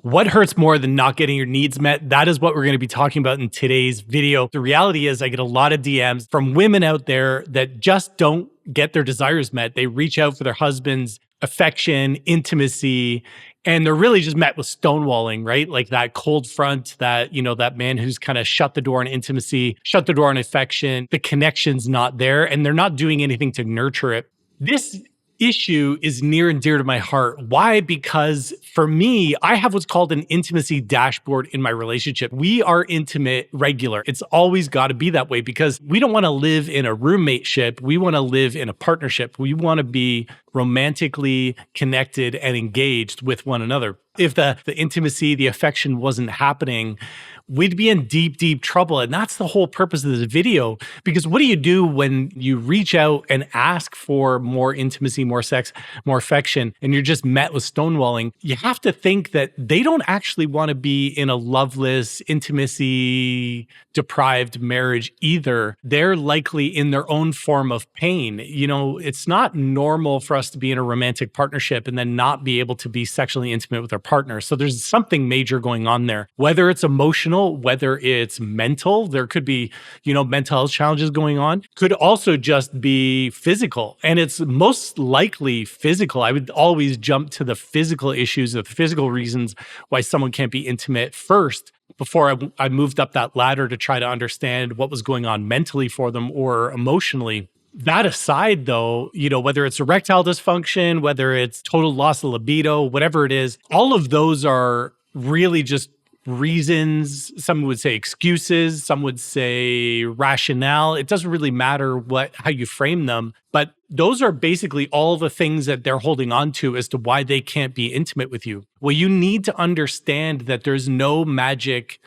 What hurts more than not getting your needs met? That is what we're going to be talking about in today's video. The reality is, I get a lot of DMs from women out there that just don't get their desires met. They reach out for their husband's affection, intimacy, and they're really just met with stonewalling, right? Like that cold front, that, that man who's kind of shut the door on intimacy, shut the door on affection. The connection's not there, and they're not doing anything to nurture it. This issue is near and dear to my heart. Why? Because for me, I have what's called an intimacy dashboard in my relationship. We are intimate regular. It's always got to be that way because we don't want to live in a roommateship. We want to live in a partnership. We want to be romantically connected and engaged with one another. If the intimacy, the affection wasn't happening, we'd be in deep, deep trouble. And that's the whole purpose of this video. Because what do you do when you reach out and ask for more intimacy, more sex, more affection, and you're just met with stonewalling? You have to think that they don't actually want to be in a loveless, intimacy deprived marriage either. They're likely in their own form of pain. It's not normal for us to be in a romantic partnership and then not be able to be sexually intimate with our partner. So there's something major going on there, whether it's emotional, whether it's mental. There could be, mental health challenges going on. Could also just be physical. And it's most likely physical. I would always jump to the physical issues, the physical reasons why someone can't be intimate first before I moved up that ladder to try to understand what was going on mentally for them or emotionally. That aside, though, whether it's erectile dysfunction, whether it's total loss of libido, whatever it is, all of those are really just reasons. Some would say excuses, some would say rationale. It doesn't really matter how you frame them, but those are basically all the things that they're holding on to as to why they can't be intimate with you. Well, you need to understand that there's no magic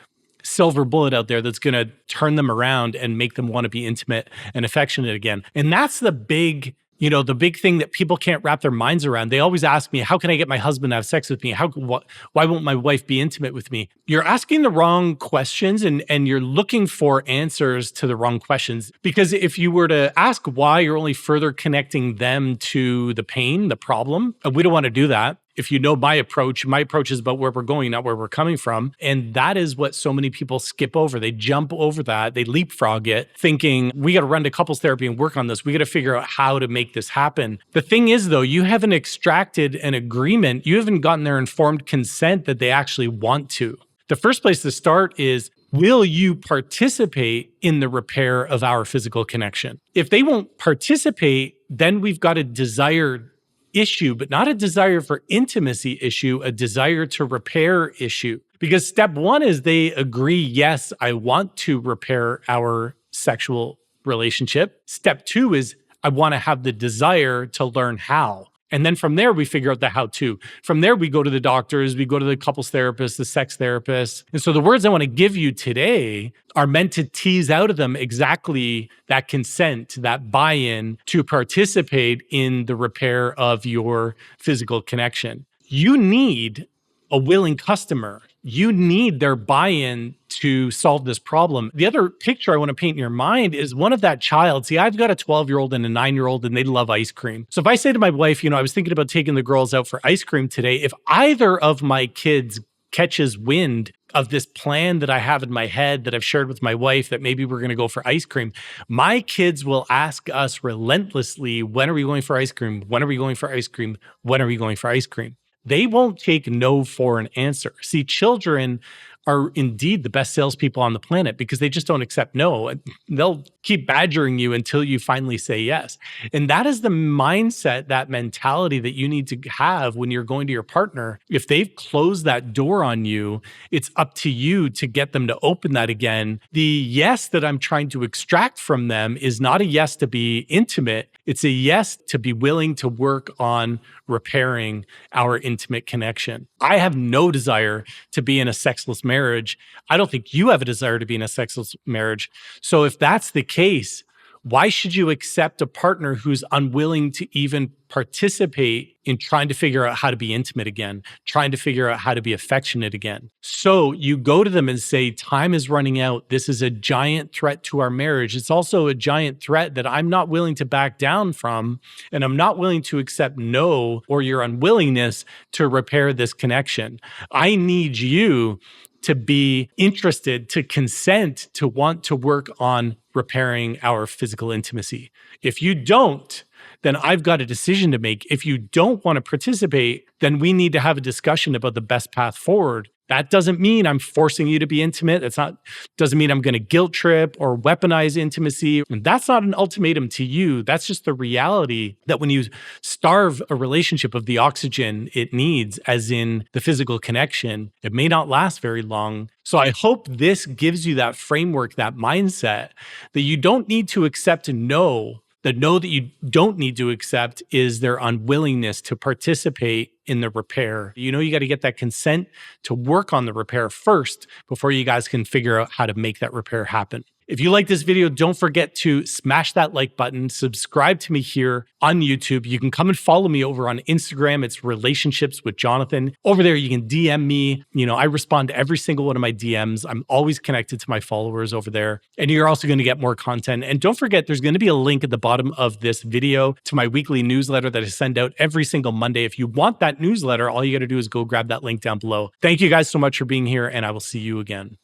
silver bullet out there that's going to turn them around and make them want to be intimate and affectionate again. And that's the big thing that people can't wrap their minds around. They always ask me, how can I get my husband to have sex with me? Why won't my wife be intimate with me? You're asking the wrong questions and you're looking for answers to the wrong questions. Because if you were to ask why, you're only further connecting them to the pain, the problem. We don't want to do that. If you know my approach is about where we're going, not where we're coming from. And that is what so many people skip over. They jump over that. They leapfrog it, thinking, we got to run to couples therapy and work on this. We got to figure out how to make this happen. The thing is, though, you haven't extracted an agreement. You haven't gotten their informed consent that they actually want to. The first place to start is, will you participate in the repair of our physical connection? If they won't participate, then we've got a desired issue, but not a desire for intimacy issue, a desire to repair issue. Because step one is they agree, yes, I want to repair our sexual relationship. Step two is I want to have the desire to learn how. And then from there, we figure out the how-to. From there, we go to the doctors, we go to the couples therapist, the sex therapist. And so the words I want to give you today are meant to tease out of them exactly that consent, that buy-in to participate in the repair of your physical connection. You need a willing customer. You need their buy-in to solve this problem. The other picture I want to paint in your mind is one of that child. See, I've got a 12-year-old and a 9-year-old, and they love ice cream. So if I say to my wife, I was thinking about taking the girls out for ice cream today, if either of my kids catches wind of this plan that I have in my head that I've shared with my wife that maybe we're going to go for ice cream, my kids will ask us relentlessly, when are we going for ice cream? When are we going for ice cream? When are we going for ice cream? They won't take no for an answer. See, children are indeed the best salespeople on the planet because they just don't accept no. They'll keep badgering you until you finally say yes. And that is the mindset, that mentality that you need to have when you're going to your partner. If they've closed that door on you, it's up to you to get them to open that again. The yes that I'm trying to extract from them is not a yes to be intimate. It's a yes to be willing to work on repairing our intimate connection. I have no desire to be in a sexless marriage. I don't think you have a desire to be in a sexless marriage. So if that's the case, why should you accept a partner who's unwilling to even participate in trying to figure out how to be intimate again, trying to figure out how to be affectionate again. So you go to them and say, time is running out. This is a giant threat to our marriage. It's also a giant threat that I'm not willing to back down from, and I'm not willing to accept no or your unwillingness to repair this connection. I need you to be interested, to consent, to want to work on repairing our physical intimacy. If you don't, then I've got a decision to make. If you don't want to participate, then we need to have a discussion about the best path forward. That doesn't mean I'm forcing you to be intimate. Doesn't mean I'm going to guilt trip or weaponize intimacy. And that's not an ultimatum to you. That's just the reality that when you starve a relationship of the oxygen it needs, as in the physical connection, it may not last very long. So I hope this gives you that framework, that mindset that you don't need to accept no. The no that you don't need to accept is their unwillingness to participate in the repair. You got to get that consent to work on the repair first before you guys can figure out how to make that repair happen. If you like this video, don't forget to smash that like button, subscribe to me here on YouTube. You can come and follow me over on Instagram. It's Relationships with Jonathan. Over there, you can DM me. I respond to every single one of my DMs. I'm always connected to my followers over there. And you're also going to get more content. And don't forget, there's going to be a link at the bottom of this video to my weekly newsletter that I send out every single Monday. If you want that newsletter, all you got to do is go grab that link down below. Thank you guys so much for being here, and I will see you again.